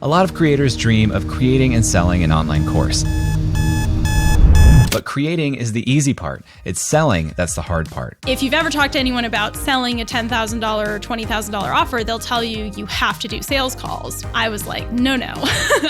A lot of creators dream of creating and selling an online course. But creating is the easy part. It's selling that's the hard part. If you've ever talked to anyone about selling a $10,000 or $20,000 offer, they'll tell you you have to do sales calls. I was like, no,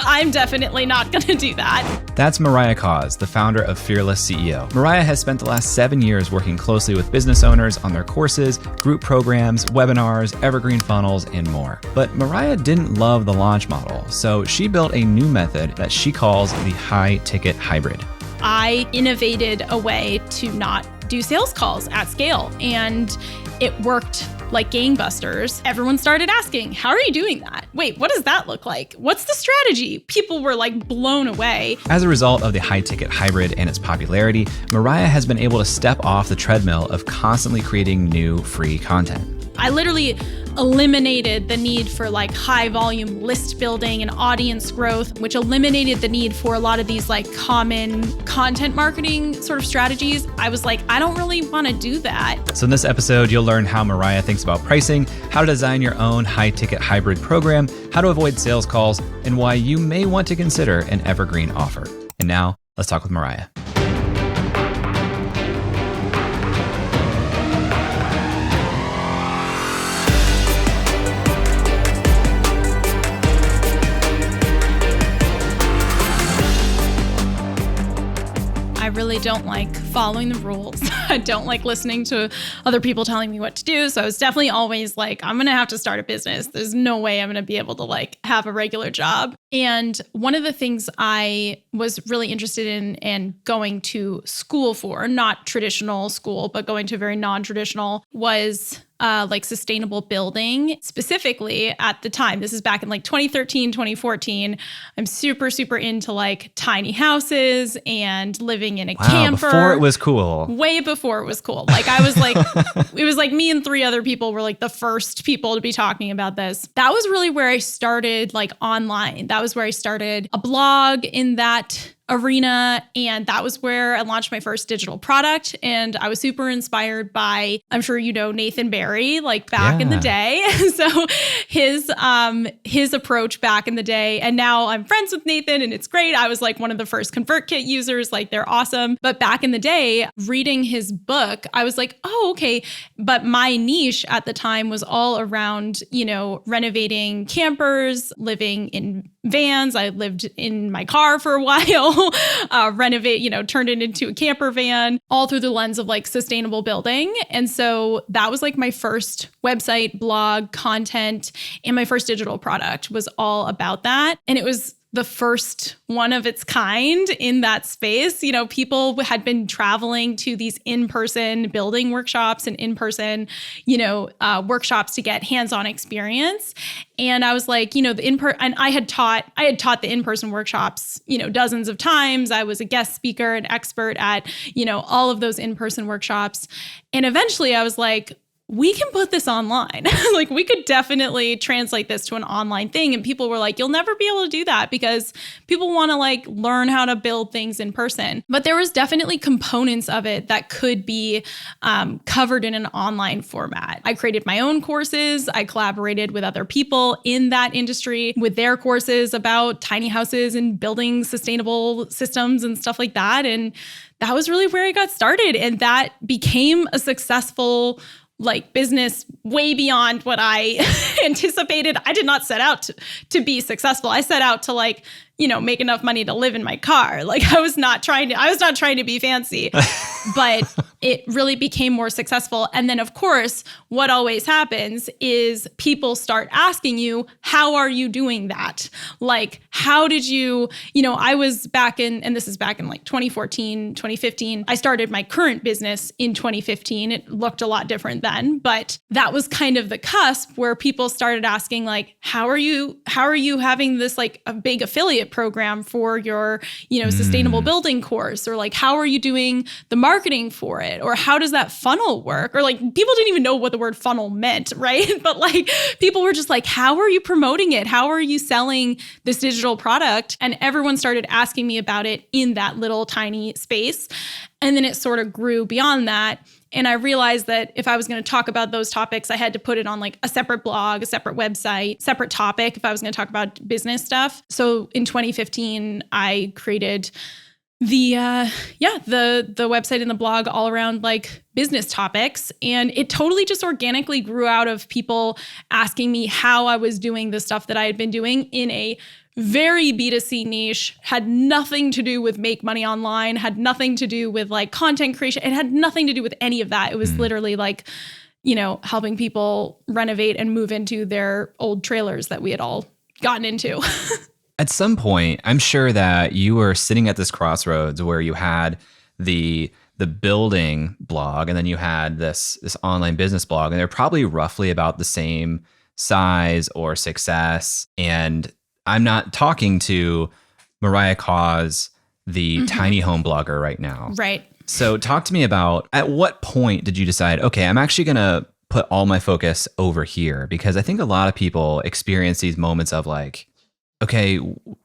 I'm definitely not going to do that. That's Mariah Coz, the founder of Fearless CEO. Mariah has spent the last 7 years working closely with business owners on their courses, group programs, webinars, evergreen funnels, and more. But Mariah didn't love the launch model, so she built a new method that she calls the high-ticket hybrid. I innovated a way to not do sales calls at scale, and it worked like gangbusters. Everyone started asking, how are you doing that? Wait, what does that look like? What's the strategy? People were like blown away. As a result of the high-ticket hybrid and its popularity, Mariah has been able to step off the treadmill of constantly creating new free content. I literally eliminated the need for like high volume list building and audience growth, which eliminated the need for a lot of these like common content marketing sort of strategies. I was like, I don't really want to do that. So in this episode, you'll learn how Mariah thinks about pricing, how to design your own high-ticket hybrid program, how to avoid sales calls, and why you may want to consider an evergreen offer. And now, let's talk with Mariah. I really don't like following the rules. I don't like listening to other people telling me what to do. So I was definitely always like, I'm going to have to start a business. There's no way I'm going to be able to like have a regular job. And one of the things I was really interested in and going to school for, not traditional school, but going to very non-traditional, was like sustainable building. Specifically at the time, this is back in like 2013, 2014, I'm super, super into like tiny houses and living in a camper. Before it was cool. Way before it was cool. Like I was like, it was like me and 3 other people were like the first people to be talking about this. That was really where I started like online. That was where I started a blog in that arena. And that was where I launched my first digital product. And I was super inspired by, I'm sure you know, Nathan Barry, like back in the day. So his approach back in the day, and now I'm friends with Nathan and it's great. I was like one of the first ConvertKit users, like they're awesome. But back in the day, reading his book, I was like, oh, okay. But my niche at the time was all around, you know, renovating campers, living in vans. I lived in my car for a while. Turned it into a camper van, all through the lens of like sustainable building. And so that was like my first website, blog, content, and my first digital product was all about that. And it was the first one of its kind in that space. You know, people had been traveling to these in-person building workshops and in-person, workshops to get hands-on experience. And I was like, and I had taught the in-person workshops, dozens of times. I was a guest speaker and expert at, all of those in-person workshops. And eventually I was like, we can put this online. Like we could definitely translate this to an online thing. And people were like, you'll never be able to do that because people want to like learn how to build things in person. But there was definitely components of it that could be covered in an online format. I created my own courses. I collaborated with other people in that industry with their courses about tiny houses and building sustainable systems and stuff like that. And that was really where I got started. And that became a successful like business way beyond what I anticipated. I did not set out to be successful. I set out to like, make enough money to live in my car. Like I was not trying to be fancy, but it really became more successful. And then of course, what always happens is people start asking you, how are you doing that? Like, how did you, I was back in, and this is back in like 2014, 2015. I started my current business in 2015. It looked a lot different then, but that was kind of the cusp where people started asking like, how are you having this like a big affiliate program for your, sustainable building course? Or like, how are you doing the marketing for it? Or how does that funnel work? Or like, people didn't even know what the word funnel meant, right? But like, people were just like, how are you promoting it? How are you selling this digital product? And everyone started asking me about it in that little tiny space. And then it sort of grew beyond that. And I realized that if I was going to talk about those topics, I had to put it on like a separate blog, a separate website, separate topic if I was going to talk about business stuff. So in 2015, I created the website and the blog all around like business topics. And it totally just organically grew out of people asking me how I was doing the stuff that I had been doing in a very B2C niche, had nothing to do with make money online, had nothing to do with like content creation. It had nothing to do with any of that. It was literally like, helping people renovate and move into their old trailers that we had all gotten into. At some point, I'm sure that you were sitting at this crossroads where you had the building blog and then you had this online business blog, and they're probably roughly about the same size or success. And I'm not talking to Mariah Coz, the tiny home blogger right now. Right. So talk to me about, at what point did you decide, okay, I'm actually going to put all my focus over here? Because I think a lot of people experience these moments of like, okay,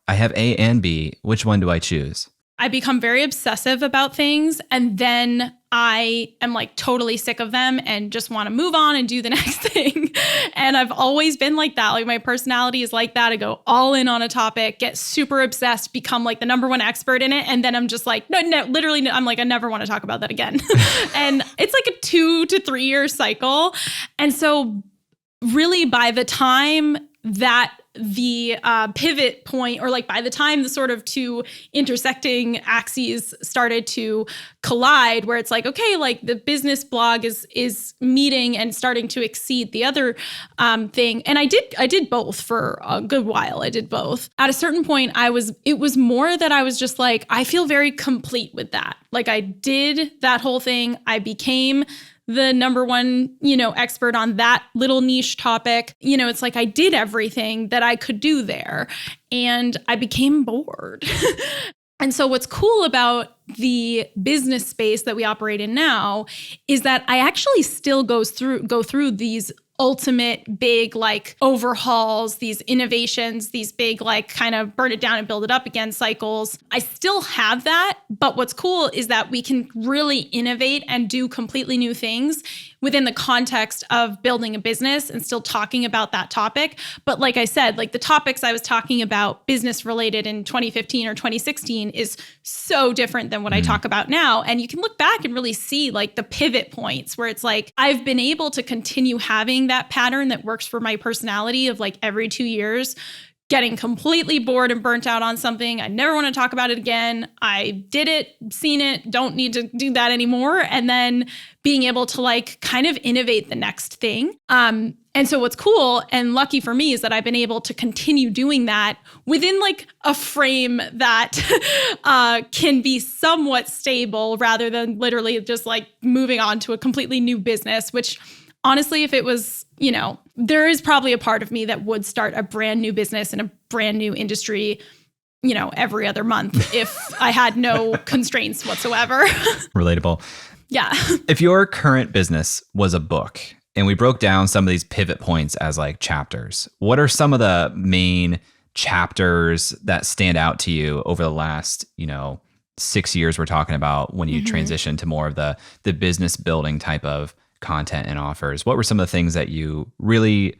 I have A and B. Which one do I choose? I become very obsessive about things, and then I am like totally sick of them and just want to move on and do the next thing. And I've always been like that. Like my personality is like that. I go all in on a topic, get super obsessed, become like the number one expert in it. And then I'm just like, no, literally, no, I'm like, I never want to talk about that again. And it's like a 2 to 3 year cycle. And so really by the time that the pivot point, or like by the time the sort of two intersecting axes started to collide, where it's like, okay, like the business blog is meeting and starting to exceed the other thing. And I did both for a good while. I did both. At a certain point, it was more that I was just like, I feel very complete with that. Like I did that whole thing. I became the number one, expert on that little niche topic. It's like I did everything that I could do there, and I became bored. And so what's cool about the business space that we operate in now is that I actually still go through these ultimate big like overhauls, these innovations, these big like kind of burn it down and build it up again cycles. I still have that, but what's cool is that we can really innovate and do completely new things within the context of building a business and still talking about that topic. But like I said, like the topics I was talking about business related in 2015 or 2016 is so different than what I talk about now. And you can look back and really see like the pivot points where it's like, I've been able to continue having that pattern that works for my personality of like every 2 years, getting completely bored and burnt out on something. I never want to talk about it again. I did it, seen it, don't need to do that anymore. And then being able to like kind of innovate the next thing. And so what's cool and lucky for me is that I've been able to continue doing that within like a frame that can be somewhat stable rather than literally just like moving on to a completely new business, which honestly, if it was, there is probably a part of me that would start a brand new business in a brand new industry, every other month if I had no constraints whatsoever. Relatable. Yeah. If your current business was a book and we broke down some of these pivot points as like chapters, what are some of the main chapters that stand out to you over the last, 6 years we're talking about when you transition to more of the business building type of content and offers? What were some of the things that you really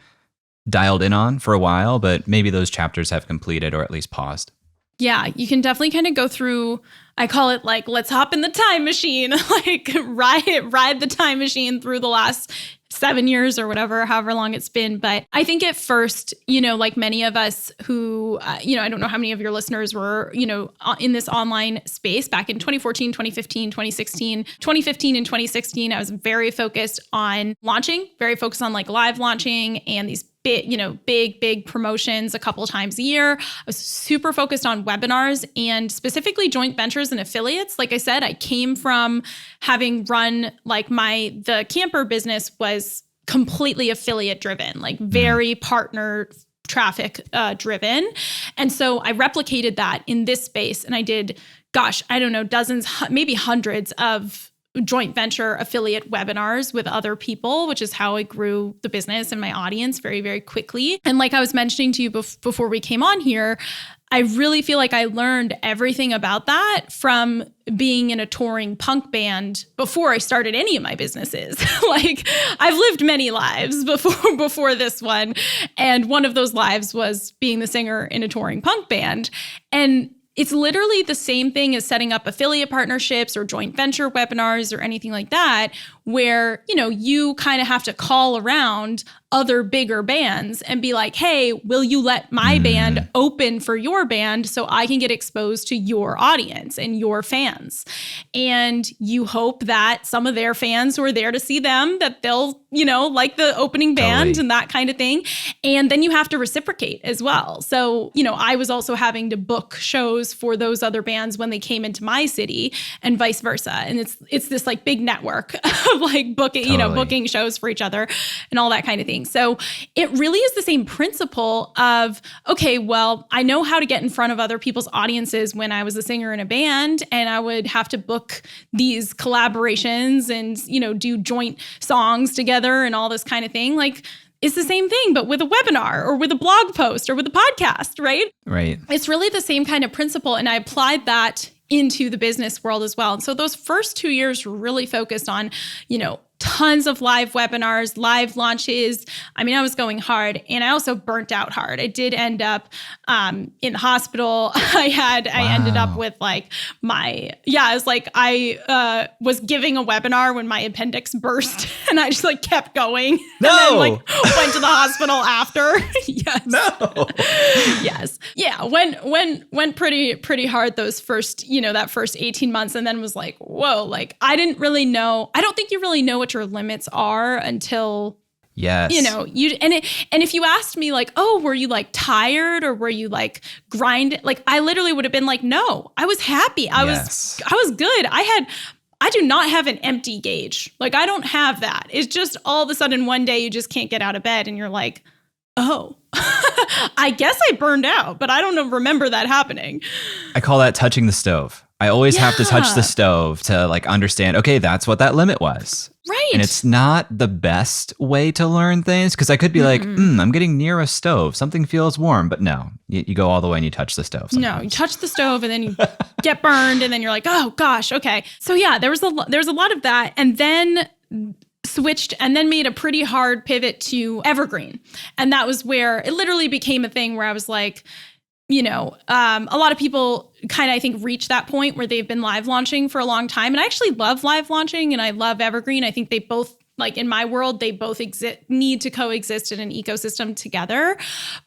dialed in on for a while, but maybe those chapters have completed or at least paused? Yeah, you can definitely kind of go through, I call it like, let's hop in the time machine, like ride the time machine through the last 7 years or whatever, however long it's been. But I think at first, like many of us who, I don't know how many of your listeners were, in this online space back in 2014, 2015, 2016, 2015 and 2016, I was very focused on launching, very focused on like live launching and these big promotions a couple times a year. I was super focused on webinars and specifically joint ventures and affiliates. Like I said, I came from having run like the camper business was completely affiliate driven, like very partner traffic driven. And so I replicated that in this space. And I did, I don't know, dozens, maybe hundreds of joint venture affiliate webinars with other people, which is how I grew the business and my audience very, very quickly. And like I was mentioning to you before we came on here, I really feel like I learned everything about that from being in a touring punk band before I started any of my businesses. Like, I've lived many lives before this one. And one of those lives was being the singer in a touring punk band. And it's literally the same thing as setting up affiliate partnerships or joint venture webinars or anything like that, where, you kind of have to call around other bigger bands and be like, hey, will you let my band open for your band so I can get exposed to your audience and your fans? And you hope that some of their fans who are there to see them, that they'll, like the opening band and that kind of thing. And then you have to reciprocate as well. So, I was also having to book shows for those other bands when they came into my city and vice versa. And it's this like big network of like booking, booking shows for each other and all that kind of thing. So it really is the same principle of, okay, well, I know how to get in front of other people's audiences when I was a singer in a band, and I would have to book these collaborations and, do joint songs together and all this kind of thing. Like, it's the same thing, but with a webinar or with a blog post or with a podcast, right? Right. It's really the same kind of principle. And I applied that into the business world as well. And so those first 2 years were really focused on, tons of live webinars, live launches. I mean, I was going hard, and I also burnt out hard. I did end up in the hospital. I ended up with I was giving a webinar when my appendix burst, and I just kept going. No. And then went to the hospital after. Yes. No. Yes. Yeah. Went pretty hard those first, that first 18 months, and then was like, whoa, I didn't really know. I don't think you really know what your limits are until yes. And if you asked me oh, were you tired or were you grind? I literally would have been no, I was happy. I was good. I do not have an empty gauge. I don't have that. It's just all of a sudden one day you just can't get out of bed and you're like, oh, I guess I burned out, but I don't remember that happening. I call that touching the stove. I always have to touch the stove to understand, okay, that's what that limit was. Right. And it's not the best way to learn things, because I could be I'm getting near a stove. Something feels warm, but no, you go all the way and you touch the stove sometimes. No, you touch the stove and then you get burned and then you're like, oh gosh, okay. So yeah, there was a lot of that. And then switched and then made a pretty hard pivot to Evergreen. And that was where it literally became a thing where I was like, a lot of people kind of, I think, reach that point where they've been live launching for a long time. And I actually love live launching and I love Evergreen. I think they both, in my world, they both need to coexist in an ecosystem together.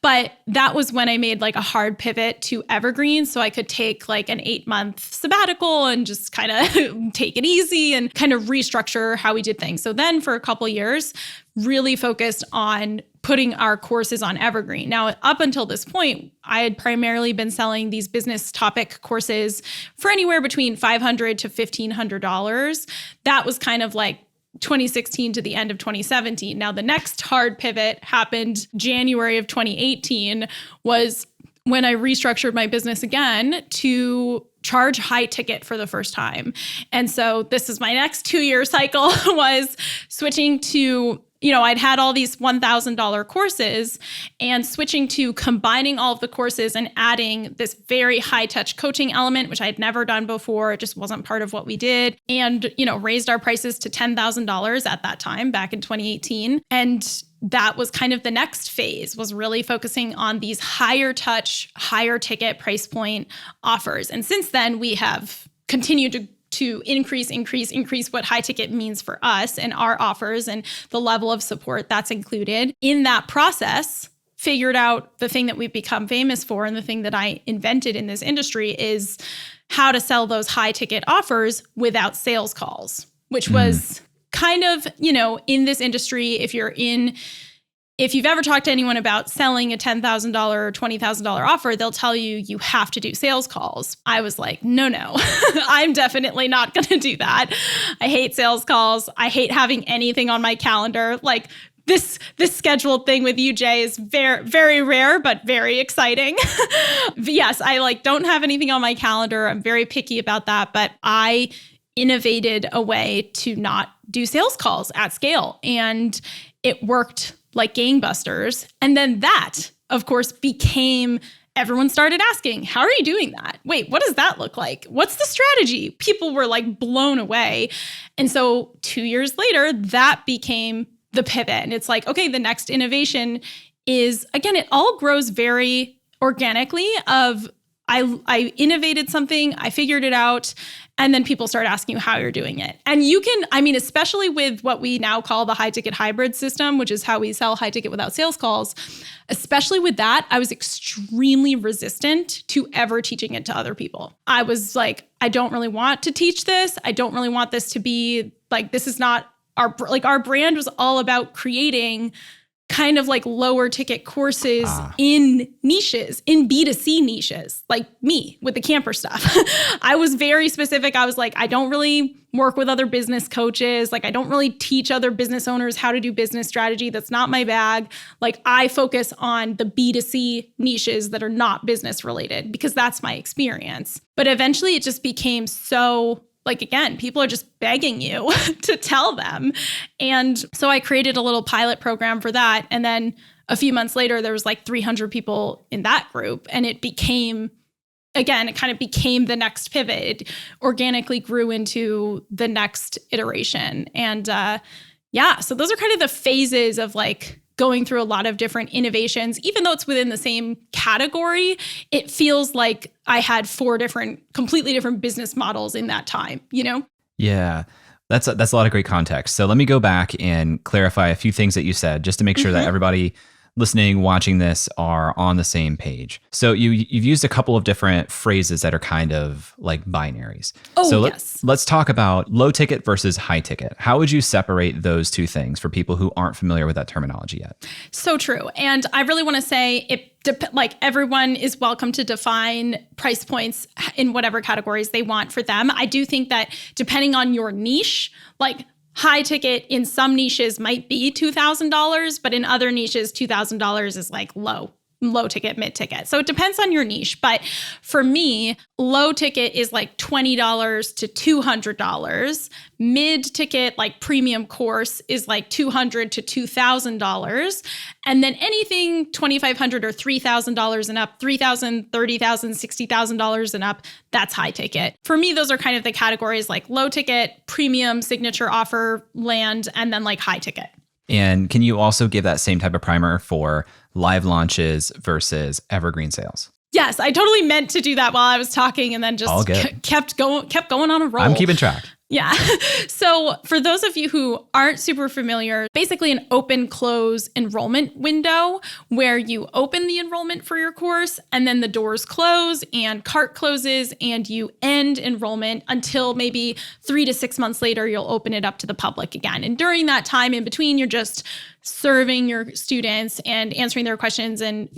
But that was when I made a hard pivot to Evergreen. So I could take an 8-month sabbatical and just kind of take it easy and kind of restructure how we did things. So then for a couple years, really focused on putting our courses on Evergreen. Now, up until this point, I had primarily been selling these business topic courses for anywhere between $500 to $1,500. That was kind of 2016 to the end of 2017. Now, the next hard pivot happened January of 2018, was when I restructured my business again to charge high ticket for the first time. And so this is my next 2-year cycle, was switching to, I'd had all these $1,000 courses and switching to combining all of the courses and adding this very high touch coaching element, which I'd never done before. It just wasn't part of what we did. And, raised our prices to $10,000 at that time, back in 2018. And that was kind of the next phase, was really focusing on these higher touch, higher ticket price point offers. And since then, we have continued to increase what high ticket means for us and our offers and the level of support that's included. In that process, figured out the thing that we've become famous for, and the thing that I invented in this industry, is how to sell those high ticket offers without sales calls, which was kind of, in this industry, if you've ever talked to anyone about selling a $10,000 or $20,000 offer, they'll tell you have to do sales calls. I was like, no, I'm definitely not going to do that. I hate sales calls. I hate having anything on my calendar. This scheduled thing with you, Jay, is very, very rare, but very exciting. Yes, I don't have anything on my calendar. I'm very picky about that, but I innovated a way to not do sales calls at scale, and it worked like gangbusters. And then that, of course, became everyone started asking, how are you doing that? Wait, what does that look like? What's the strategy? People were like blown away. And so 2 years later, that became the pivot. And it's like, okay, the next innovation is, again, it all grows very organically of I innovated something, I figured it out, and then people start asking you how you're doing it. And you can, I mean, especially with what we now call the high ticket hybrid system, which is how we sell high ticket without sales calls, especially with that, I was extremely resistant to ever teaching it to other people. I was like, I don't really want to teach this. I don't really want this to be like, this is not our brand was all about creating kind of like lower ticket courses in niches, in B2C niches, like me with the camper stuff. I was very specific. I was like, I don't really work with other business coaches. Like, I don't really teach other business owners how to do business strategy. That's not my bag. Like, I focus on the B2C niches that are not business related because that's my experience. But eventually it just became so like, again, people are just begging you to tell them. And so I created a little pilot program for that. And then a few months later, there was like 300 people in that group. And it became, again, it kind of became the next pivot. It organically grew into the next iteration. And so those are kind of the phases of like going through a lot of different innovations. Even though it's within the same category, it feels like I had 4 completely different business models in that time, you know? Yeah, that's a lot of great context. So let me go back and clarify a few things that you said, just to make sure that everybody listening, watching this are on the same page. So you've used a couple of different phrases that are kind of like binaries. Yes. Let's talk about low ticket versus high ticket. How would you separate those two things for people who aren't familiar with that terminology yet? So true. And I really want to say everyone is welcome to define price points in whatever categories they want for them. I do think that depending on your niche, like high ticket in some niches might be $2,000, but in other niches, $2,000 is like low ticket, mid ticket. So it depends on your niche. But for me, low ticket is like $20 to $200. Mid ticket, like premium course, is like $200 to $2,000. And then anything $2,500 or $3,000 and up, $3,000, $30,000, $60,000 and up, that's high ticket. For me, those are kind of the categories like low ticket, premium, signature offer, land, and then like high ticket. And can you also give that same type of primer for live launches versus evergreen sales? Yes, I totally meant to do that while I was talking and then just kept going on a roll. I'm keeping track. Yeah. So for those of you who aren't super familiar, basically an open-close enrollment window where you open the enrollment for your course and then the doors close and cart closes and you end enrollment until maybe 3 to 6 months later, you'll open it up to the public again. And during that time in between, you're just serving your students and answering their questions and,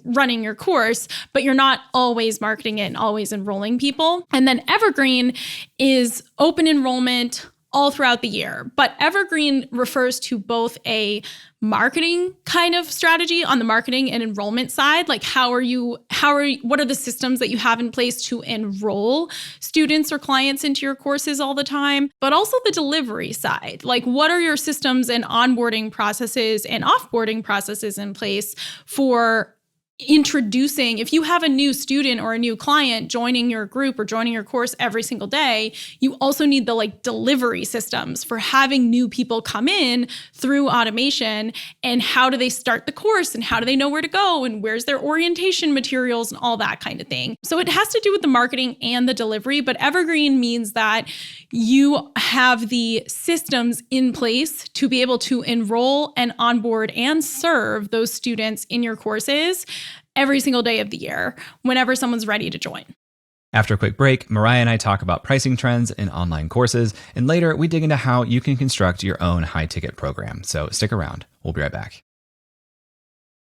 running your course, but you're not always marketing it and always enrolling people. And then Evergreen is open enrollment all throughout the year. But Evergreen refers to both a marketing kind of strategy on the marketing and enrollment side. Like what are the systems that you have in place to enroll students or clients into your courses all the time, but also the delivery side. Like what are your systems and onboarding processes and offboarding processes in place for introducing, if you have a new student or a new client joining your group or joining your course every single day, you also need the delivery systems for having new people come in through automation. And how do they start the course and how do they know where to go and where's their orientation materials and all that kind of thing. So it has to do with the marketing and the delivery, but Evergreen means that you have the systems in place to be able to enroll and onboard and serve those students in your courses every single day of the year, whenever someone's ready to join. After a quick break, Mariah and I talk about pricing trends in online courses, and later we dig into how you can construct your own high-ticket program. So stick around. We'll be right back.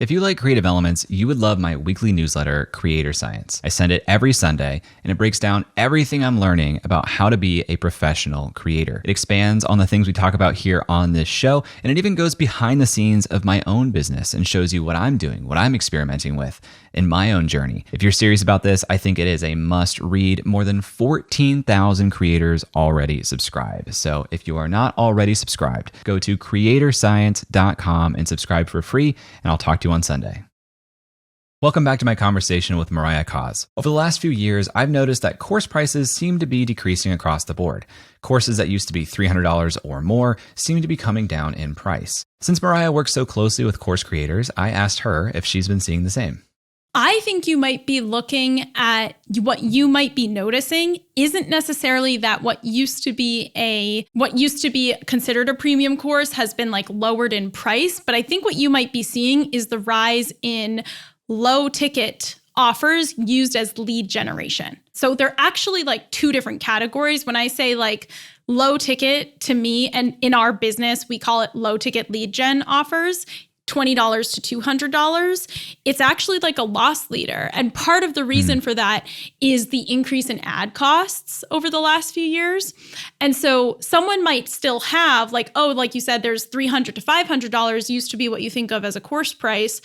If you like creative elements, you would love my weekly newsletter, Creator Science. I send it every Sunday, and it breaks down everything I'm learning about how to be a professional creator. It expands on the things we talk about here on this show, and it even goes behind the scenes of my own business and shows you what I'm doing, what I'm experimenting with in my own journey. If you're serious about this, I think it is a must read. More than 14,000 creators already subscribe. So if you are not already subscribed, go to creatorscience.com and subscribe for free, and I'll talk to you on Sunday. Welcome back to my conversation with Mariah Coz. Over the last few years, I've noticed that course prices seem to be decreasing across the board. Courses that used to be $300 or more seem to be coming down in price. Since Mariah works so closely with course creators, I asked her if she's been seeing the same. I think you might be looking at what you might be noticing isn't necessarily that what used to be considered a premium course has been like lowered in price. But I think what you might be seeing is the rise in low ticket offers used as lead generation. So they're actually like two different categories. When I say like low ticket, to me, and in our business, we call it low ticket lead gen offers, $20 to $200, it's actually like a loss leader. And part of the reason for that is the increase in ad costs over the last few years. And so someone might still have like, oh, like you said, there's $300 to $500 used to be what you think of as a course price.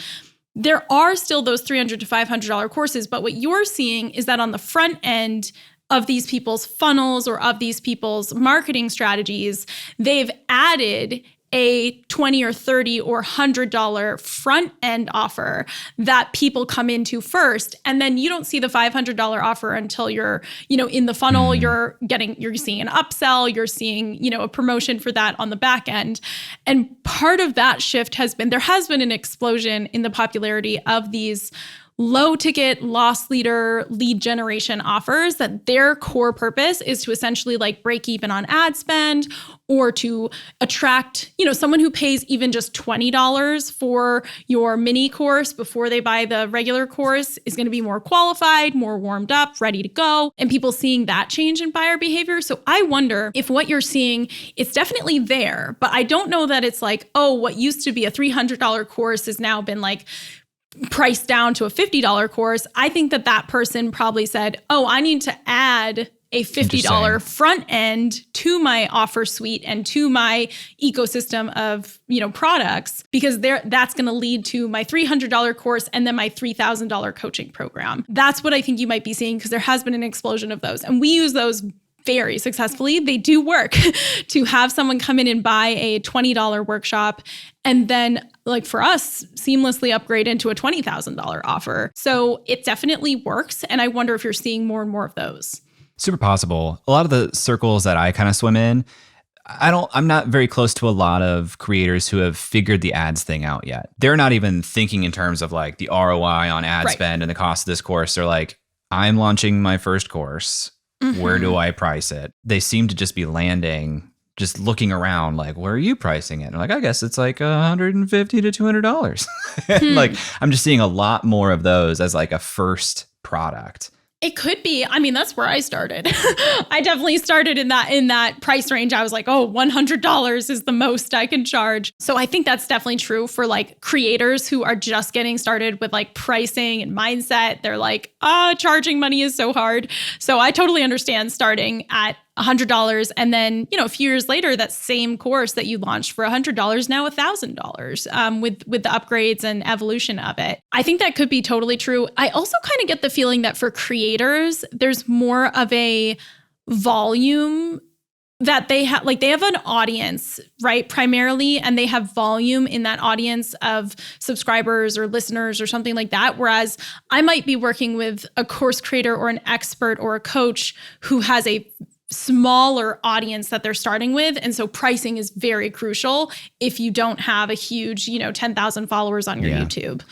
There are still those $300 to $500 courses, but what you're seeing is that on the front end of these people's funnels or of these people's marketing strategies, they've added a $20 or $30 or $100 front end offer that people come into first. And then you don't see the $500 offer until you're, in the funnel, you're seeing an upsell, you're seeing, a promotion for that on the back end. And part of that shift there has been an explosion in the popularity of these low ticket loss leader lead generation offers that their core purpose is to essentially like break even on ad spend or to attract, someone who pays even just $20 for your mini course before they buy the regular course is going to be more qualified, more warmed up, ready to go, and people seeing that change in buyer behavior. So I wonder if what you're seeing, it's definitely there, but I don't know that it's like, oh, what used to be a $300 course has now been like priced down to a $50 course. I think that person probably said, oh, I need to add a $50 front end to my offer suite and to my ecosystem of, products, because that's going to lead to my $300 course and then my $3,000 coaching program. That's what I think you might be seeing, because there has been an explosion of those. And we use those very successfully. They do work to have someone come in and buy a $20 workshop and then, like for us, seamlessly upgrade into a $20,000 offer. So it definitely works. And I wonder if you're seeing more and more of those. Super possible. A lot of the circles that I kind of swim in, I'm not very close to a lot of creators who have figured the ads thing out yet. They're not even thinking in terms of like the ROI on ad spend and the cost of this course. They're like, I'm launching my first course. Where do I price it? They seem to just be landing, just looking around like, where are you pricing it? And like, I guess it's like $150 to $200. Like, I'm just seeing a lot more of those as like a first product. It could be. I mean, that's where I started. I definitely started in that price range. I was like, oh, $100 is the most I can charge. So I think that's definitely true for like creators who are just getting started with like pricing and mindset. They're like, charging money is so hard. So I totally understand starting at $100 and then, a few years later, that same course that you launched for $100, now $1,000 with the upgrades and evolution of it. I think that could be totally true. I also kind of get the feeling that for creators, there's more of a volume that they have an audience, right? Primarily, and they have volume in that audience of subscribers or listeners or something like that. Whereas I might be working with a course creator or an expert or a coach who has a smaller audience that they're starting with. And so pricing is very crucial if you don't have a huge, 10,000 followers on your YouTube.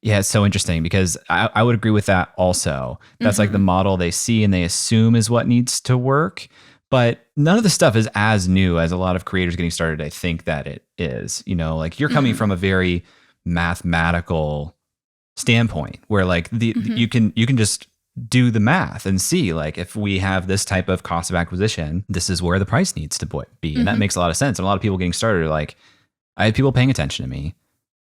Yeah, it's so interesting because I would agree with that also. That's like the model they see and they assume is what needs to work. But none of the stuff is as new as a lot of creators getting started, I think that it is. Like you're coming from a very mathematical standpoint where like you can just do the math and see like if we have this type of cost of acquisition, this is where the price needs to be. And that makes a lot of sense. And a lot of people getting started are like, I have people paying attention to me.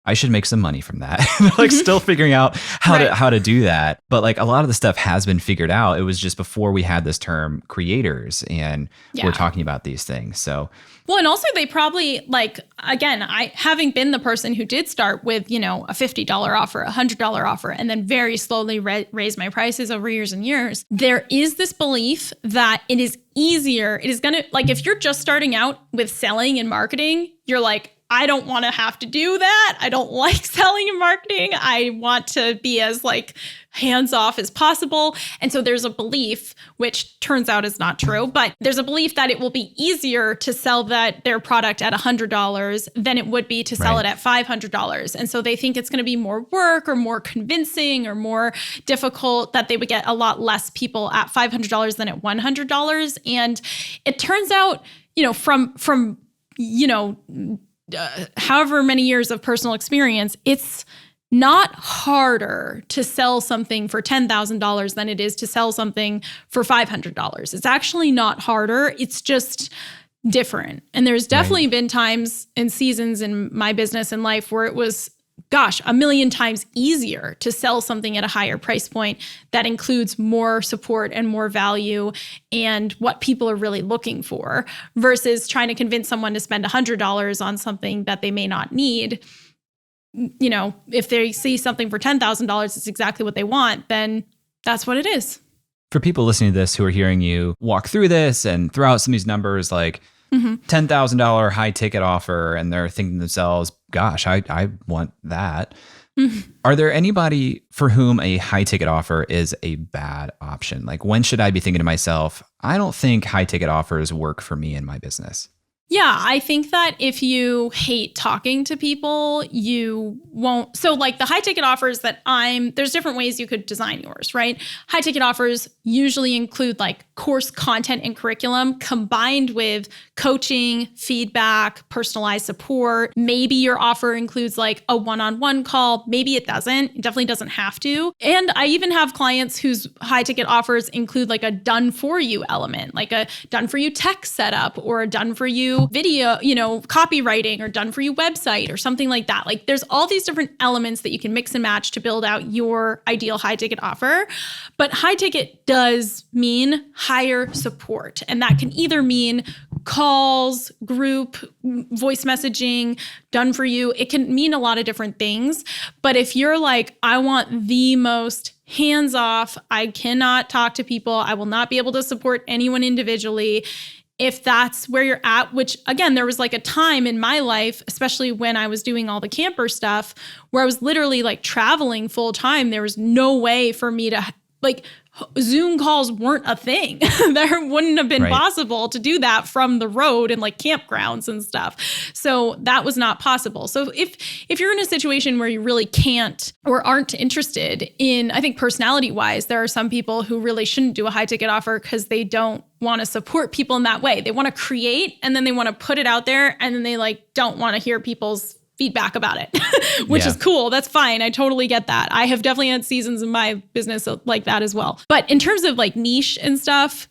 I should make some money from that. They're like still figuring out how to do that. But like a lot of the stuff has been figured out. It was just before we had this term creators and we're talking about these things. So, well, and also they probably like, again, I having been the person who did start with, a $50 offer, a $100 offer, and then very slowly raise my prices over years and years. There is this belief that it is easier. It is going to like, if you're just starting out with selling and marketing, you're like, I don't want to have to do that. I don't like selling and marketing. I want to be as like hands-off as possible. And so there's a belief, which turns out is not true, but there's a belief that it will be easier to sell their product at $100 than it would be to sell it at $500. And so they think it's going to be more work or more convincing or more difficult, that they would get a lot less people at $500 than at $100. And it turns out, from however many years of personal experience, it's not harder to sell something for $10,000 than it is to sell something for $500. It's actually not harder. It's just different. And there's definitely been times and seasons in my business and life where it was, a million times easier to sell something at a higher price point that includes more support and more value and what people are really looking for, versus trying to convince someone to spend $100 on something that they may not need. If they see something for $10,000, it's exactly what they want, then that's what it is. For people listening to this who are hearing you walk through this and throw out some of these numbers like $10,000 high ticket offer, and they're thinking to themselves, gosh, I want that. Are there anybody for whom a high ticket offer is a bad option? Like, when should I be thinking to myself, I don't think high ticket offers work for me in my business? Yeah, I think that if you hate talking to people, you won't. So like the high ticket offers there's different ways you could design yours, right? High ticket offers usually include like course content and curriculum combined with coaching, feedback, personalized support. Maybe your offer includes like a one-on-one call. Maybe it doesn't. It definitely doesn't have to. And I even have clients whose high ticket offers include like a done for you element, like a done for you tech setup or a done for you video, copywriting, or done for you website or something like that. Like there's all these different elements that you can mix and match to build out your ideal high ticket offer. But high ticket does mean higher support. And that can either mean calls, group, voice messaging, done for you. It can mean a lot of different things. But if you're like, I want the most hands off, I cannot talk to people, I will not be able to support anyone individually. If that's where you're at, which again, there was like a time in my life, especially when I was doing all the camper stuff, where I was literally like traveling full time. There was no way for me to Zoom calls weren't a thing. There wouldn't have been possible to do that from the road and like campgrounds and stuff. So that was not possible. So if you're in a situation where you really can't or aren't interested in, I think personality wise, there are some people who really shouldn't do a high ticket offer because they don't want to support people in that way. They want to create and then they want to put it out there and then they like don't want to hear people's feedback about it, which is cool. That's fine. I totally get that. I have definitely had seasons in my business like that as well. But in terms of like niche and stuff,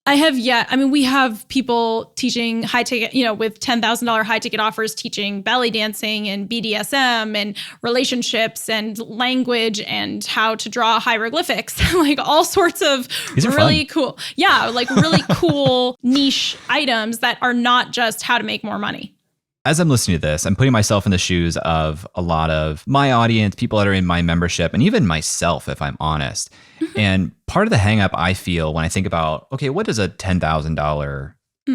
we have people teaching high ticket, with $10,000 high ticket offers, teaching belly dancing and BDSM and relationships and language and how to draw hieroglyphics, like all sorts of really cool. Yeah. Like really cool niche items that are not just how to make more money. As I'm listening to this, I'm putting myself in the shoes of a lot of my audience, people that are in my membership, and even myself, if I'm honest. And part of the hang up I feel when I think about, okay, what does a $10,000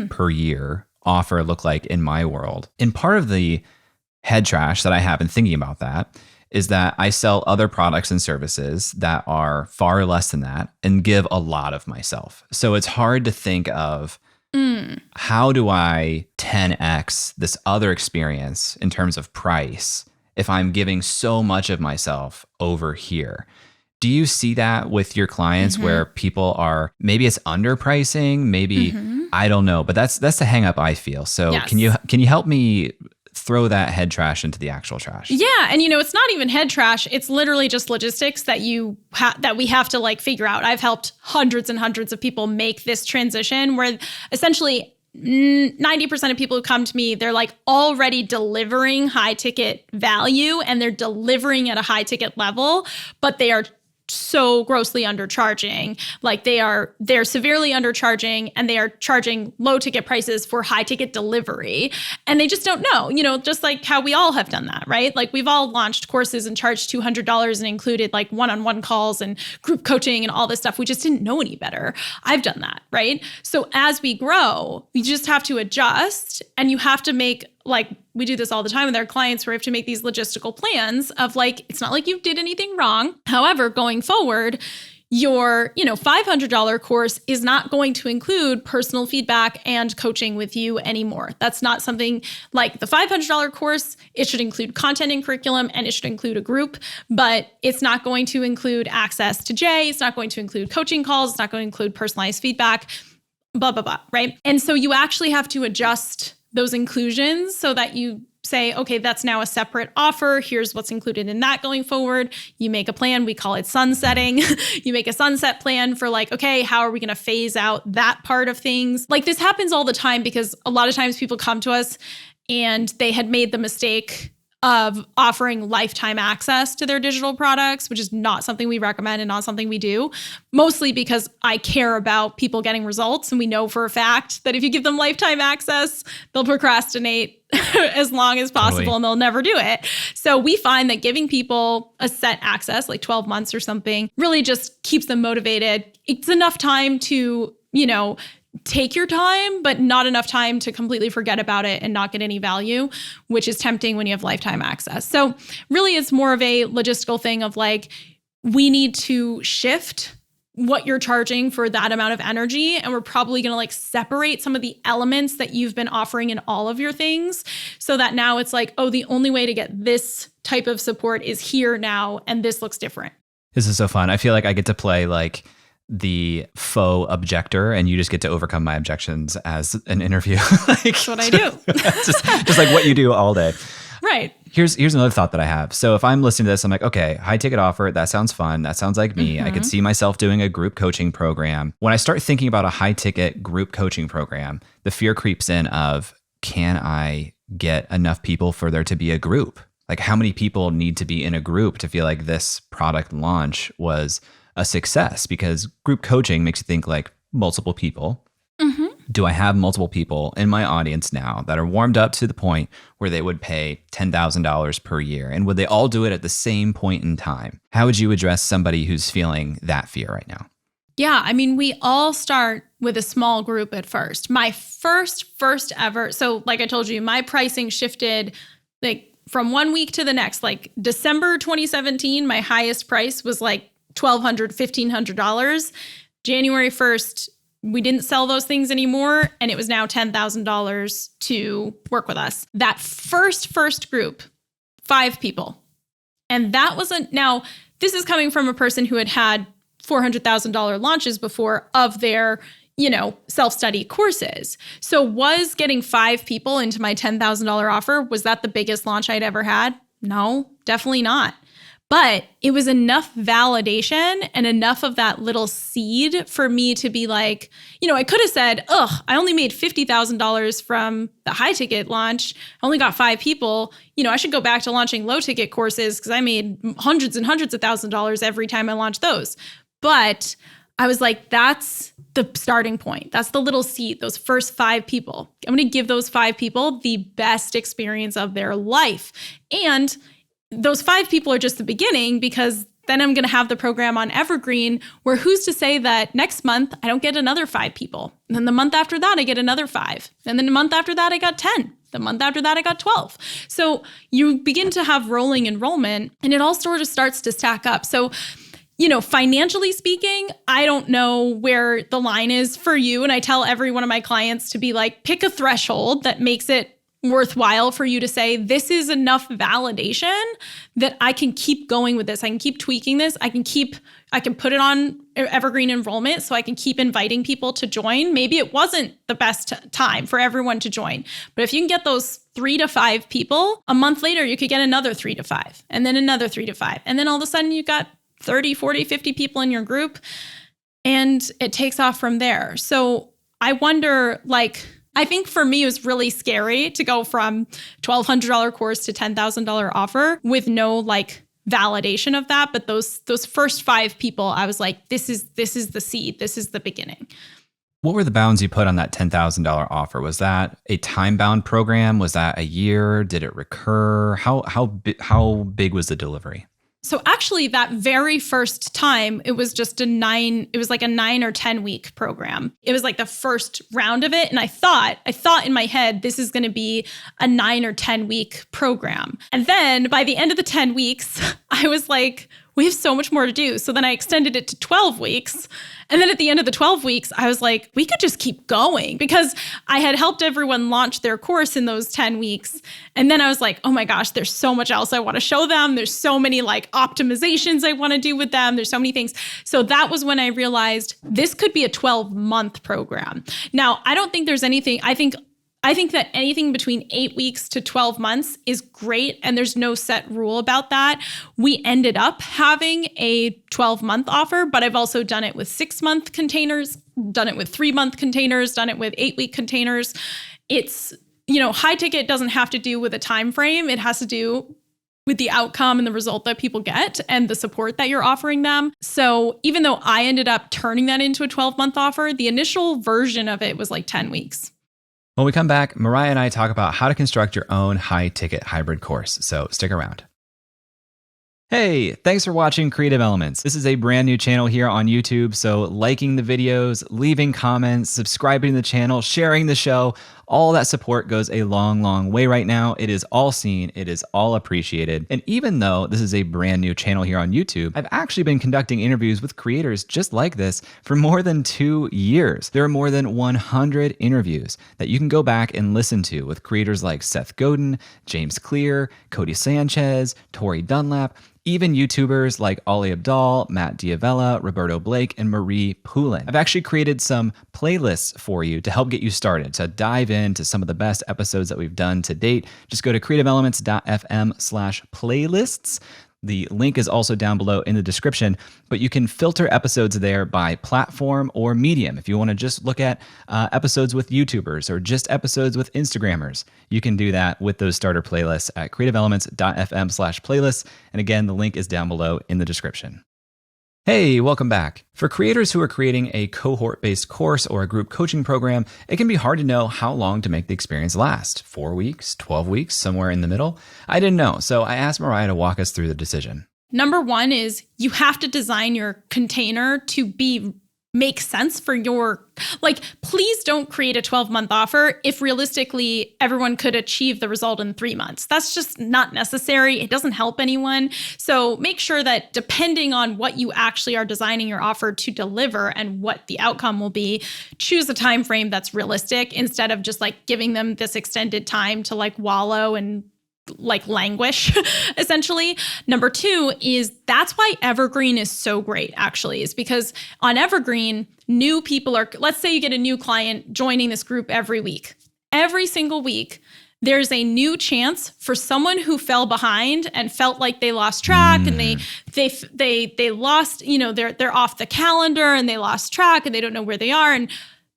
per year offer look like in my world? And part of the head trash that I have in thinking about that is that I sell other products and services that are far less than that and give a lot of myself. So it's hard to think of how do I 10x this other experience in terms of price if I'm giving so much of myself over here? Do you see that with your clients where people are, maybe it's underpricing, maybe, I don't know, but that's the hang up I feel. So can you help me throw that head trash into the actual trash? Yeah. And it's not even head trash. It's literally just logistics that that we have to like figure out. I've helped hundreds and hundreds of people make this transition where essentially 90% of people who come to me, they're like already delivering high ticket value and they're delivering at a high ticket level, but they are so grossly undercharging. Like they're severely undercharging and they are charging low ticket prices for high ticket delivery. And they just don't know, just like how we all have done that, right? Like we've all launched courses and charged $200 and included like one-on-one calls and group coaching and all this stuff. We just didn't know any better. I've done that, right? So as we grow, we just have to adjust and you have to make like we do this all the time with our clients where we have to make these logistical plans of like, it's not like you did anything wrong. However, going forward, your, $500 course is not going to include personal feedback and coaching with you anymore. That's not something like the $500 course. It should include content and curriculum, and it should include a group, but it's not going to include access to Jay. It's not going to include coaching calls. It's not going to include personalized feedback, blah, blah, blah, right? And so you actually have to adjust those inclusions so that you say, okay, that's now a separate offer. Here's what's included in that going forward. You make a plan. We call it sunsetting. You make a sunset plan for like, okay, how are we going to phase out that part of things? Like this happens all the time because a lot of times people come to us and they had made the mistake of offering lifetime access to their digital products, which is not something we recommend and not something we do, mostly because I care about people getting results. And we know for a fact that if you give them lifetime access, they'll procrastinate as long as possible. Totally. And they'll never do it. So we find that giving people a set access, like 12 months or something, really just keeps them motivated. It's enough time to, take your time, but not enough time to completely forget about it and not get any value, which is tempting when you have lifetime access. So really it's more of a logistical thing of like, we need to shift what you're charging for that amount of energy. And we're probably going to like separate some of the elements that you've been offering in all of your things so that now it's like, oh, the only way to get this type of support is here now. And this looks different. This is so fun. I feel like I get to play like the faux objector and you just get to overcome my objections as an interview. That's what I do. just like what you do all day. Right. Here's another thought that I have. So if I'm listening to this, I'm like, okay, high ticket offer. That sounds fun. That sounds like me. I could see myself doing a group coaching program. When I start thinking about a high ticket group coaching program, the fear creeps in of, can I get enough people for there to be a group? Like how many people need to be in a group to feel like this product launch was a success? Because group coaching makes you think like multiple people. Do I have multiple people in my audience now that are warmed up to the point where they would pay $10,000 per year? And would they all do it at the same point in time? How would you address somebody who's feeling that fear right now? Yeah, I mean, we all start with a small group at first. My first ever, so like I told you, my pricing shifted like from 1 week to the next. Like December 2017, my highest price was like $1,200, $1,500. January 1st, we didn't sell those things anymore, and it was now $10,000 to work with us. That first group, 5 people. And that wasn't, now this is coming from a person who had $400,000 launches before of their, self-study courses. So was getting 5 people into my $10,000 offer, was that the biggest launch I'd ever had? No, definitely not. But it was enough validation and enough of that little seed for me to be like, I could have said, I only made $50,000 from the high ticket launch. I only got 5 people. I should go back to launching low ticket courses because I made hundreds and hundreds of $1,000s every time I launched those. But I was like, that's the starting point. That's the little seed, those first 5 people. I'm going to give those 5 people the best experience of their life. And those 5 people are just the beginning, because then I'm going to have the program on Evergreen where who's to say that next month I don't get another 5 people. And then the month after that, I get another 5. And then the month after that, I got 10. The month after that, I got 12. So you begin to have rolling enrollment, and it all sort of starts to stack up. So, financially speaking, I don't know where the line is for you. And I tell every one of my clients to be like, pick a threshold that makes it worthwhile for you to say, this is enough validation that I can keep going with this. I can keep tweaking this. I can put it on Evergreen enrollment so I can keep inviting people to join. Maybe it wasn't the best time for everyone to join, but if you can get those 3 to 5 people, a month later, you could get another 3 to 5 and then another 3 to 5. And then all of a sudden you got 30, 40, 50 people in your group, and it takes off from there. So I wonder, I think for me, it was really scary to go from $1,200 course to $10,000 offer with no validation of that. But those first 5 people, I was like, this is the seed. This is the beginning. What were the bounds you put on that $10,000 offer? Was that a time-bound program? Was that a year? Did it recur? How big was the delivery? So actually that very first time, it was just it was like a 9 or 10 week program. It was like the first round of it. And I thought in my head, this is going to be a 9 or 10 week program. And then by the end of the 10 weeks, I was like, we have so much more to do. So then I extended it to 12 weeks. And then at the end of the 12 weeks, I was like, we could just keep going because I had helped everyone launch their course in those 10 weeks. And then I was like, oh my gosh, there's so much else I want to show them. There's so many like optimizations I want to do with them. There's so many things. So that was when I realized this could be a 12-month program. Now, I don't think there's anything, I think that anything between 8 weeks to 12 months is great, and there's no set rule about that. We ended up having a 12-month offer, but I've also done it with 6-month containers, done it with 3-month containers, done it with 8-week containers. It's, high ticket doesn't have to do with a time frame. It has to do with the outcome and the result that people get and the support that you're offering them. So even though I ended up turning that into a 12-month offer, the initial version of it was like 10 weeks. When we come back, Mariah and I talk about how to construct your own high-ticket hybrid course, so stick around. Hey, thanks for watching Creative Elements. This is a brand new channel here on YouTube, so liking the videos, leaving comments, subscribing to the channel, sharing the show, all that support goes a long, long way right now. It is all seen, it is all appreciated. And even though this is a brand new channel here on YouTube, I've actually been conducting interviews with creators just like this for more than 2 years. There are more than 100 interviews that you can go back and listen to with creators like Seth Godin, James Clear, Cody Sanchez, Tori Dunlap, even YouTubers like Ali Abdaal, Matt Diavella, Roberto Blake, and Marie Poulin. I've actually created some playlists for you to help get you started, to dive into some of the best episodes that we've done to date. Just go to creativeelements.fm/playlists. The link is also down below in the description, but you can filter episodes there by platform or medium. If you want to just look at episodes with YouTubers or just episodes with Instagrammers, you can do that with those starter playlists at creativeelements.fm/playlists. And again, the link is down below in the description. Hey, welcome back. For creators who are creating a cohort-based course or a group coaching program, it can be hard to know how long to make the experience last. 4 weeks, 12 weeks, somewhere in the middle? I didn't know, so I asked Mariah to walk us through the decision. Number one is you have to design your container to make sense for please don't create a 12-month offer if realistically everyone could achieve the result in 3 months. That's just not necessary. It doesn't help anyone. So make sure that depending on what you actually are designing your offer to deliver and what the outcome will be, choose a time frame that's realistic instead of just giving them this extended time to wallow and languish, essentially. Number two is that's why Evergreen is so great, actually, is because on Evergreen, new people let's say you get a new client joining this group every week. Every single week, there's a new chance for someone who fell behind and felt like they lost track and they lost, they're off the calendar and they lost track and they don't know where they are. And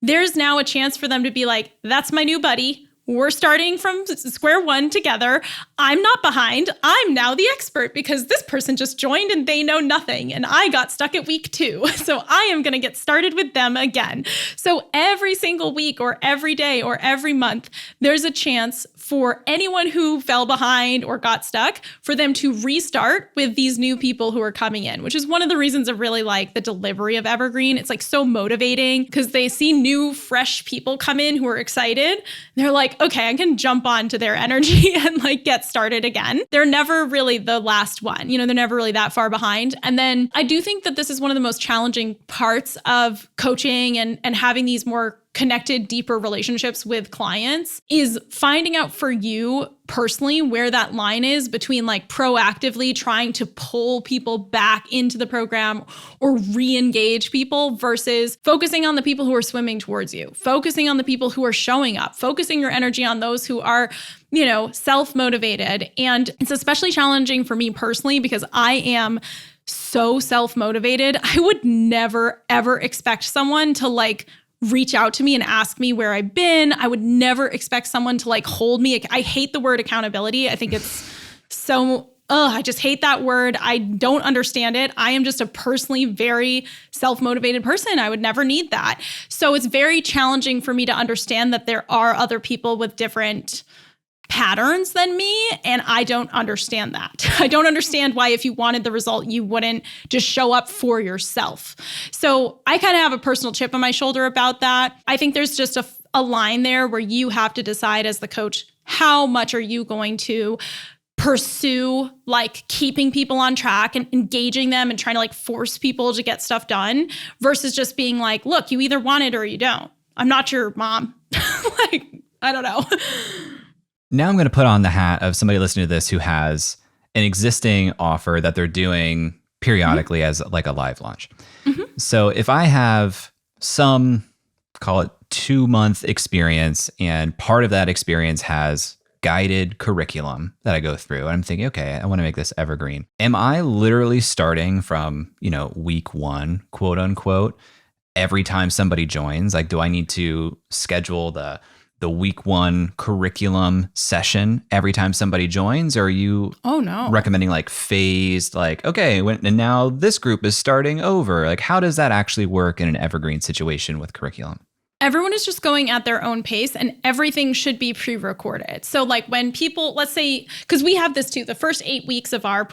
there's now a chance for them to be like, that's my new buddy. We're starting from square one together. I'm not behind. I'm now the expert because this person just joined and they know nothing. And I got stuck at week 2. So I am going to get started with them again. So every single week or every day or every month, there's a chance for anyone who fell behind or got stuck for them to restart with these new people who are coming in, which is one of the reasons I really like the delivery of Evergreen. It's so motivating because they see new, fresh people come in who are excited. They're like, okay, I can jump onto their energy and get started again. They're never really the last one. They're never really that far behind. And then I do think that this is one of the most challenging parts of coaching and having these more connected, deeper relationships with clients is finding out for you personally where that line is between proactively trying to pull people back into the program or re-engage people versus focusing on the people who are swimming towards you, focusing on the people who are showing up, focusing your energy on those who are, self-motivated. And it's especially challenging for me personally because I am so self-motivated. I would never, ever expect someone to reach out to me and ask me where I've been. I would never expect someone to hold me. I hate the word accountability. I think it's so, I just hate that word. I don't understand it. I am just a personally very self-motivated person. I would never need that. So it's very challenging for me to understand that there are other people with different patterns than me, and I don't understand that. I don't understand why, if you wanted the result, you wouldn't just show up for yourself. So I kind of have a personal chip on my shoulder about that. I think there's just a line there where you have to decide as the coach, how much are you going to pursue like keeping people on track and engaging them and trying to like force people to get stuff done versus just being like, look, you either want it or you don't. I'm not your mom. Like, I don't know. Now I'm going to put on the hat of somebody listening to this who has an existing offer that they're doing periodically as like a live launch. So if I have some, call it 2-month experience, and part of that experience has guided curriculum that I go through, and I'm thinking, okay, I want to make this evergreen. Am I literally starting from, week 1, quote unquote, every time somebody joins? Like, do I need to schedule the week 1 curriculum session every time somebody joins? Or are you recommending like phased, like, okay, and now this group is starting over? Like, how does that actually work in an evergreen situation with curriculum? Everyone is just going at their own pace, and everything should be pre-recorded. So like when people, let's say, because we have this too, the first 8 weeks of our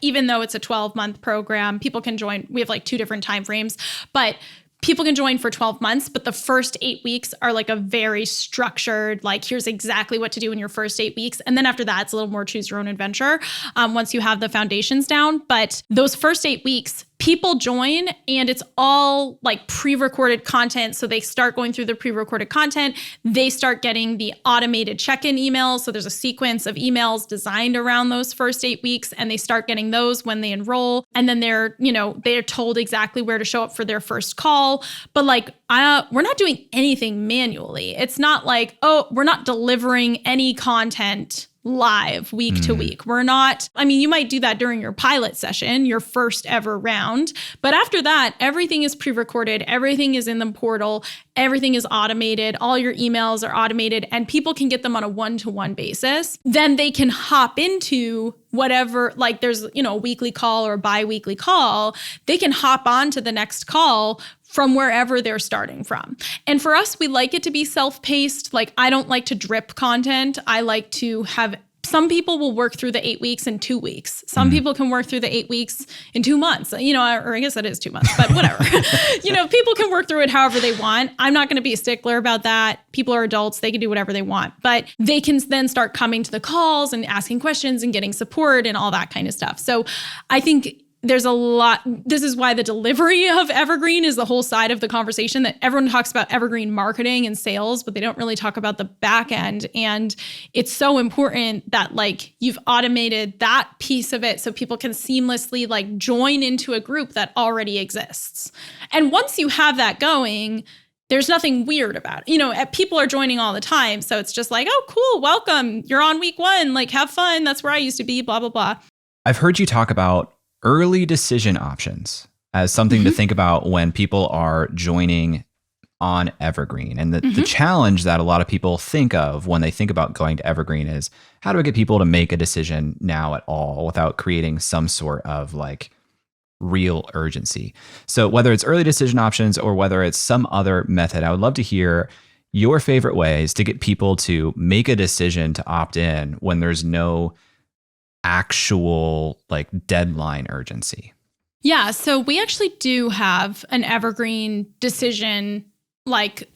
even though it's a 12-month program, people can join. We have like 2 different time frames, but people can join for 12 months, but the first 8 weeks are like a very structured, like, here's exactly what to do in your first 8 weeks. And then after that, it's a little more choose your own adventure once you have the foundations down. But those first 8 weeks, people join and it's all like pre-recorded content. So they start going through the pre-recorded content. They start getting the automated check-in emails. So there's a sequence of emails designed around those first 8 weeks, and they start getting those when they enroll. And then they're told exactly where to show up for their first call. But like, we're not doing anything manually. It's not like, we're not delivering any content live week to week. We're not, you might do that during your pilot session, your first ever round. But after that, everything is pre-recorded. Everything is in the portal. Everything is automated. All your emails are automated, and people can get them on a one-to-one basis. Then they can hop into whatever, like there's, a weekly call or a bi-weekly call. They can hop on to the next call from wherever they're starting from. And for us, we like it to be self-paced. Like, I don't like to drip content. I like to have, some people will work through the 8 weeks in 2 weeks. Some people can work through the 8 weeks in 2 months, or I guess that is 2 months, but whatever. People can work through it however they want. I'm not going to be a stickler about that. People are adults. They can do whatever they want, but they can then start coming to the calls and asking questions and getting support and all that kind of stuff. So I think there's a lot. This is why the delivery of Evergreen is the whole side of the conversation, that everyone talks about Evergreen marketing and sales, but they don't really talk about the back end. And it's so important that like you've automated that piece of it so people can seamlessly like join into a group that already exists. And once you have that going, there's nothing weird about it. People are joining all the time. So it's just like, oh, cool. Welcome. You're on week 1. Like, have fun. That's where I used to be, blah, blah, blah. I've heard you talk about early decision options as something to think about when people are joining on Evergreen. And the challenge that a lot of people think of when they think about going to Evergreen is, how do I get people to make a decision now at all without creating some sort of like real urgency? So whether it's early decision options or whether it's some other method, I would love to hear your favorite ways to get people to make a decision to opt in when there's no actual like deadline urgency. Yeah. So we actually do have an Evergreen decision like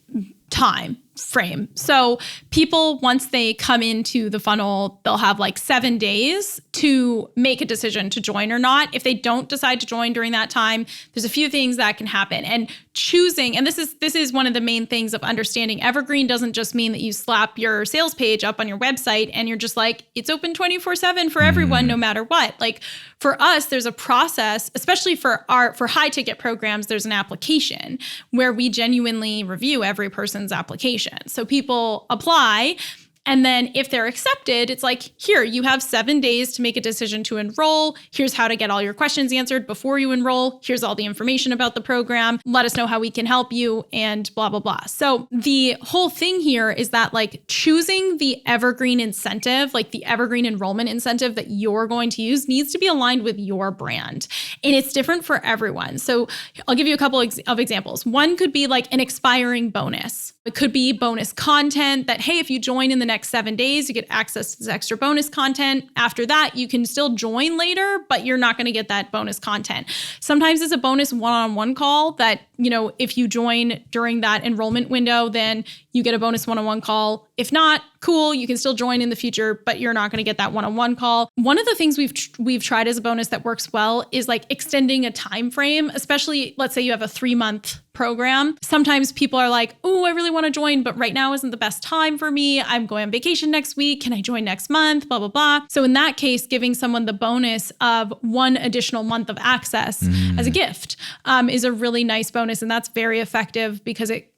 time frame. So people, once they come into the funnel, they'll have like 7 days to make a decision to join or not. If they don't decide to join during that time, there's a few things that can happen. And choosing, and this is one of the main things of understanding Evergreen doesn't just mean that you slap your sales page up on your website and you're just like, it's open 24/7 for everyone, no matter what. Like for us, there's a process, especially for high ticket programs, there's an application where we genuinely review every person's application. So people apply, and then if they're accepted, it's like, here, you have 7 days to make a decision to enroll. Here's how to get all your questions answered before you enroll. Here's all the information about the program. Let us know how we can help you, and blah, blah, blah. So the whole thing here is that like choosing the Evergreen incentive, like the Evergreen enrollment incentive that you're going to use, needs to be aligned with your brand. And it's different for everyone. So I'll give you a couple of examples. One could be like an expiring bonus. It could be bonus content that, hey, if you join in the next 7 days, you get access to this extra bonus content. After that, you can still join later, but you're not going to get that bonus content. Sometimes it's a bonus one-on-one call that, if you join during that enrollment window, then you get a bonus one-on-one call. If not, cool, you can still join in the future, but you're not going to get that one-on-one call. One of the things we've tried as a bonus that works well is like extending a time frame, especially let's say you have a 3-month program. Sometimes people are like, oh, I really want to join, but right now isn't the best time for me. I'm going on vacation next week. Can I join next month? Blah, blah, blah. So in that case, giving someone the bonus of 1 additional month of access as a gift is a really nice bonus. And that's very effective because it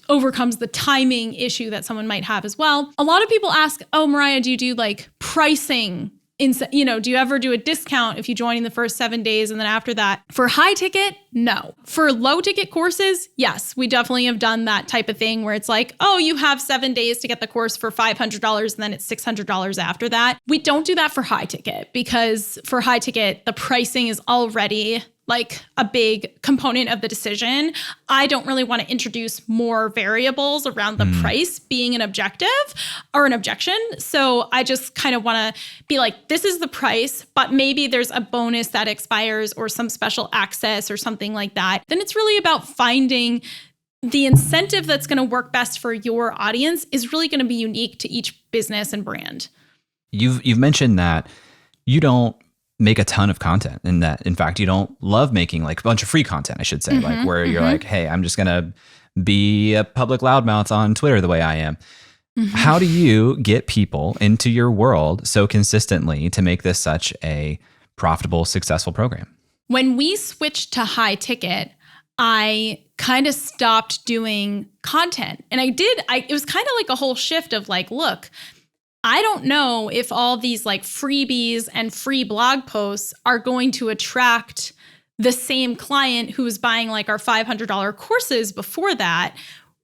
overcomes the timing issue that someone might have as well. A lot of people ask, oh, Mariah, do you do like pricing? Do you ever do a discount if you join in the first 7 days and then after that? For high ticket, no. For low ticket courses, yes, we definitely have done that type of thing where it's like, oh, you have 7 days to get the course for $500 and then it's $600 after that. We don't do that for high ticket because for high ticket, the pricing is already like a big component of the decision. I don't really want to introduce more variables around the price being an objective or an objection. So I just kind of want to be like, this is the price, but maybe there's a bonus that expires or some special access or something like that. Then it's really about finding the incentive that's going to work best for your audience is really going to be unique to each business and brand. You've mentioned that you don't make a ton of content and that, in fact, you don't love making like a bunch of free content, I should say, like where you're like, hey, I'm just going to be a public loudmouth on Twitter the way I am. How do you get people into your world so consistently to make this such a profitable, successful program? When we switched to high ticket, I kind of stopped doing content. And it was kind of like a whole shift of like, look, I don't know if all these like freebies and free blog posts are going to attract the same client who was buying like our $500 courses before that.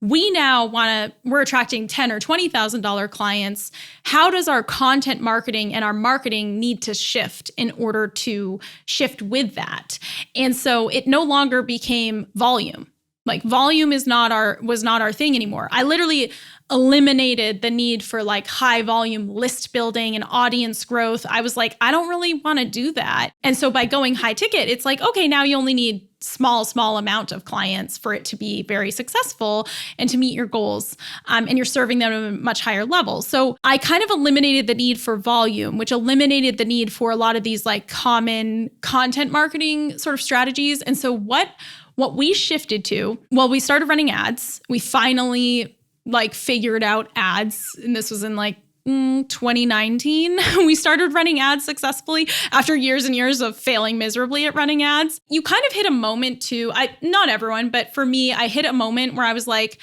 We're attracting $10,000 or $20,000 clients. How does our content marketing and our marketing need to shift in order to shift with that? And so it no longer became volume. Like volume was not our thing anymore. I literally eliminated the need for like high volume list building and audience growth. I was like, I don't really want to do that. And so by going high ticket, it's like, okay, now you only need small amount of clients for it to be very successful and to meet your goals. And you're serving them at a much higher level. So I kind of eliminated the need for volume, which eliminated the need for a lot of these like common content marketing sort of strategies. And so what we shifted to, well, we started running ads. We finally like figured out ads. And this was in like 2019. We started running ads successfully after years and years of failing miserably at running ads. You kind of hit a moment too. Not everyone, but for me, I hit a moment where I was like,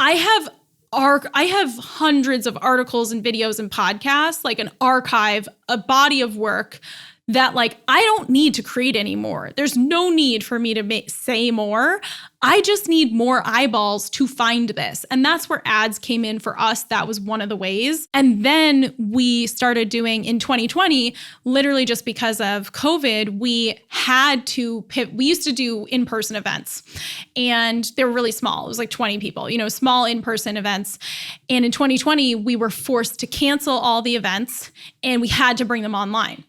I have hundreds of articles and videos and podcasts, like an archive, a body of work that like, I don't need to create anymore. There's no need for me to say more. I just need more eyeballs to find this. And that's where ads came in for us. That was one of the ways. And then we started doing in 2020, literally just because of COVID, we had to pivot. We used to do in-person events and they were really small. It was like 20 people, small in-person events. And in 2020, we were forced to cancel all the events and we had to bring them online.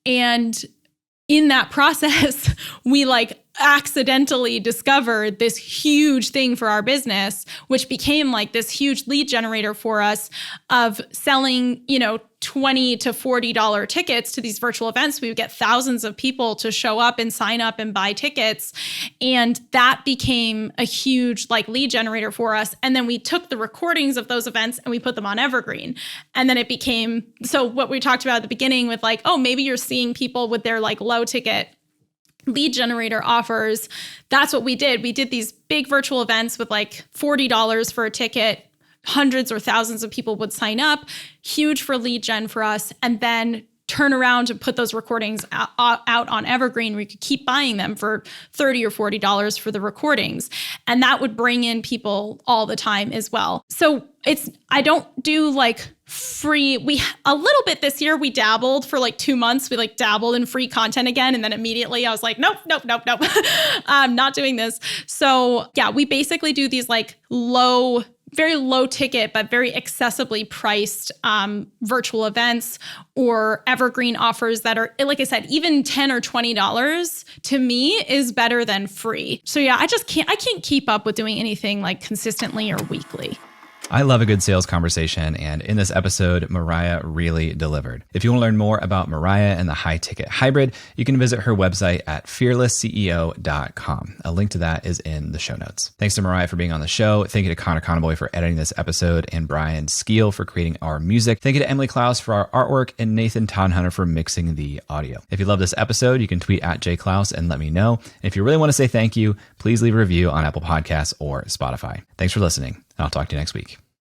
And in that process, we like accidentally discovered this huge thing for our business, which became like this huge lead generator for us of selling, $20 to $40 tickets to these virtual events. We would get thousands of people to show up and sign up and buy tickets. And that became a huge like lead generator for us. And then we took the recordings of those events and we put them on Evergreen. And then it became, so what we talked about at the beginning with like, oh, maybe you're seeing people with their like low ticket lead generator offers. That's what we did. We did these big virtual events with like $40 for a ticket. Hundreds or thousands of people would sign up, huge for lead gen for us, and then turn around and put those recordings out on Evergreen where you could keep buying them for $30 or $40 for the recordings. And that would bring in people all the time as well. So I don't do like free, a little bit this year, we dabbled for like 2 months. We like dabbled in free content again. And then immediately I was like, nope. I'm not doing this. So yeah, we basically do these like low very low ticket, but very accessibly priced virtual events or evergreen offers that are, like I said, even $10 or $20 to me is better than free. So yeah, I can't keep up with doing anything like consistently or weekly. I love a good sales conversation, and in this episode, Mariah really delivered. If you want to learn more about Mariah and the high ticket hybrid, you can visit her website at fearlessceo.com. A link to that is in the show notes. Thanks to Mariah for being on the show. Thank you to Connor Conboy for editing this episode, and Brian Skeel for creating our music. Thank you to Emily Clouse for our artwork, and Nathan Tonhunter for mixing the audio. If you love this episode, you can tweet at jclouse and let me know. And if you really want to say thank you, please leave a review on Apple Podcasts or Spotify. Thanks for listening, and I'll talk to you next week.